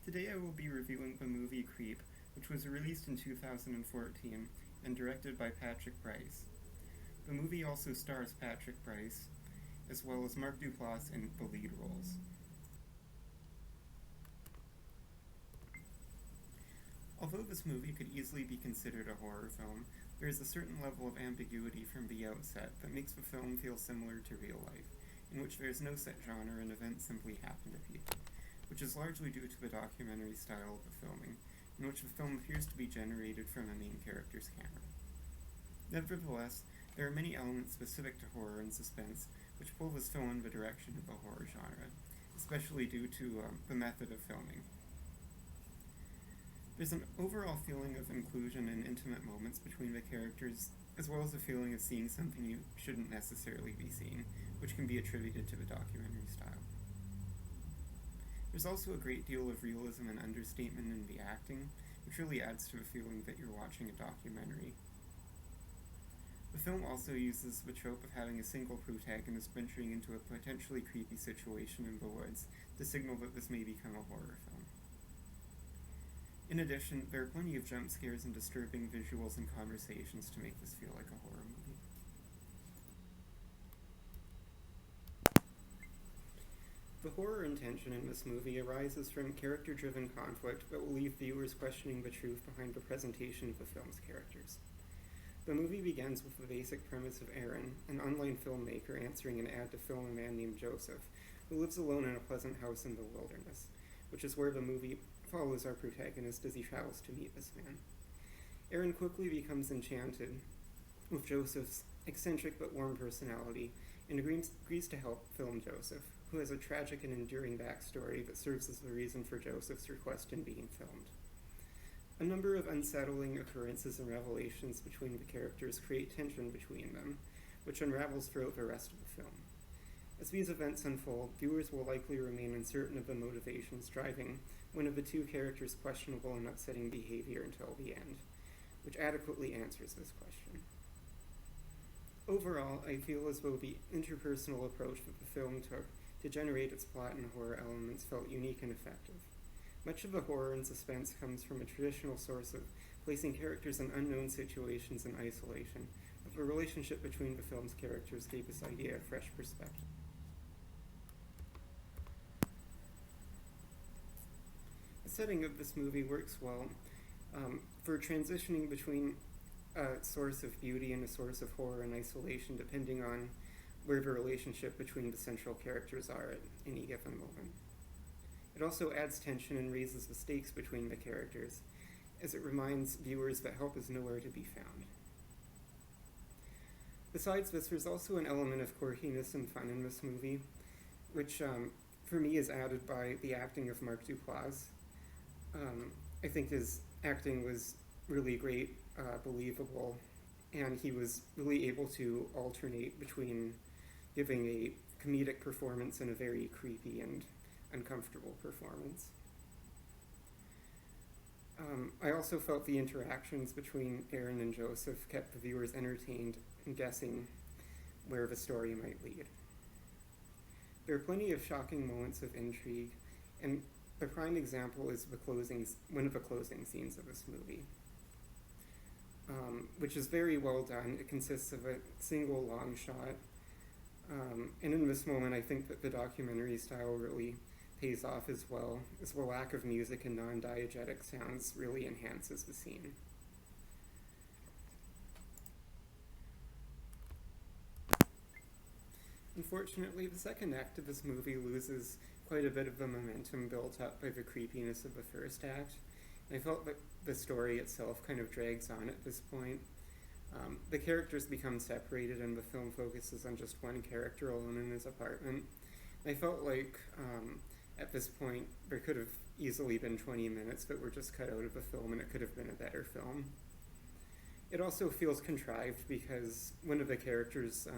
Today I will be reviewing the movie Creep, which was released in 2014 and directed by Patrick Brice. The movie also stars Patrick Brice, as well as Mark Duplass in the lead roles. Although this movie could easily be considered a horror film, there is a certain level of ambiguity from the outset that makes the film feel similar to real life, in which there is no set genre and events simply happen to people, which is largely due to the documentary style of the filming, in which the film appears to be generated from a main character's camera. Nevertheless, there are many elements specific to horror and suspense which pull this film in the direction of the horror genre, especially due to the method of filming. There's an overall feeling of inclusion and intimate moments between the characters, as well as a feeling of seeing something you shouldn't necessarily be seeing, which can be attributed to the documentary style. There's also a great deal of realism and understatement in the acting, which really adds to the feeling that you're watching a documentary. The film also uses the trope of having a single protagonist venturing into a potentially creepy situation in the woods to signal that this may become a horror film. In addition, there are plenty of jump scares and disturbing visuals and conversations to make this feel like a horror movie. The horror and tension in this movie arises from character-driven conflict that will leave viewers questioning the truth behind the presentation of the film's characters. The movie begins with the basic premise of Aaron, an online filmmaker answering an ad to film a man named Joseph, who lives alone in a pleasant house in the wilderness, which is where the movie follows our protagonist as he travels to meet this man. Aaron quickly becomes enchanted with Joseph's eccentric but warm personality and agrees to help film Joseph, who has a tragic and enduring backstory that serves as the reason for Joseph's request in being filmed. A number of unsettling occurrences and revelations between the characters create tension between them, which unravels throughout the rest of the film. As these events unfold, viewers will likely remain uncertain of the motivations driving one of the two characters' questionable and upsetting behavior until the end, which adequately answers this question. Overall, I feel as though the interpersonal approach that the film took to generate its plot and horror elements felt unique and effective. Much of the horror and suspense comes from a traditional source of placing characters in unknown situations in isolation, but the relationship between the film's characters gave this idea a fresh perspective. The setting of this movie works well for transitioning between a source of beauty and a source of horror and isolation, depending on where the relationship between the central characters are at any given moment. It also adds tension and raises the stakes between the characters, as it reminds viewers that help is nowhere to be found. Besides this, there's also an element of quirkiness and fun in this movie, which for me is added by the acting of Mark Duplass. I think his acting was really great, believable, and he was really able to alternate between giving a comedic performance and a very creepy and uncomfortable performance. I also felt the interactions between Aaron and Joseph kept the viewers entertained and guessing where the story might lead. There are plenty of shocking moments of intrigue, and the prime example is one of the closing scenes of this movie, which is very well done. It consists of a single long shot, and in this moment I think that the documentary style really pays off as well, as the lack of music and non-diegetic sounds really enhances the scene. Unfortunately, the second act of this movie loses quite a bit of the momentum built up by the creepiness of the first act. I felt that the story itself kind of drags on at this point. The characters become separated and the film focuses on just one character alone in his apartment. I felt like at this point there could have easily been 20 minutes that were just cut out of the film and it could have been a better film. It also feels contrived because one of the characters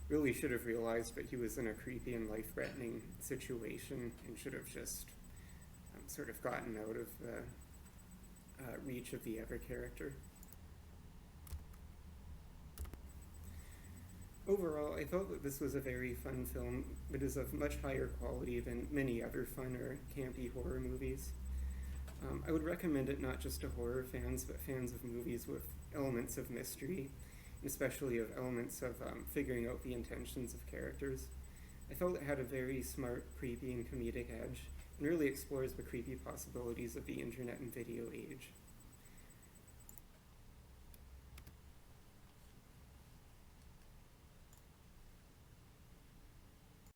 really should have realized that he was in a creepy and life-threatening situation and should have just sort of gotten out of the reach of the other character. Overall, I felt that this was a very fun film that is of much higher quality than many other fun or campy horror movies. I would recommend it not just to horror fans, but fans of movies with elements of mystery, especially of elements of figuring out the intentions of characters. I felt it had a very smart, creepy, and comedic edge, and really explores the creepy possibilities of the internet and video age.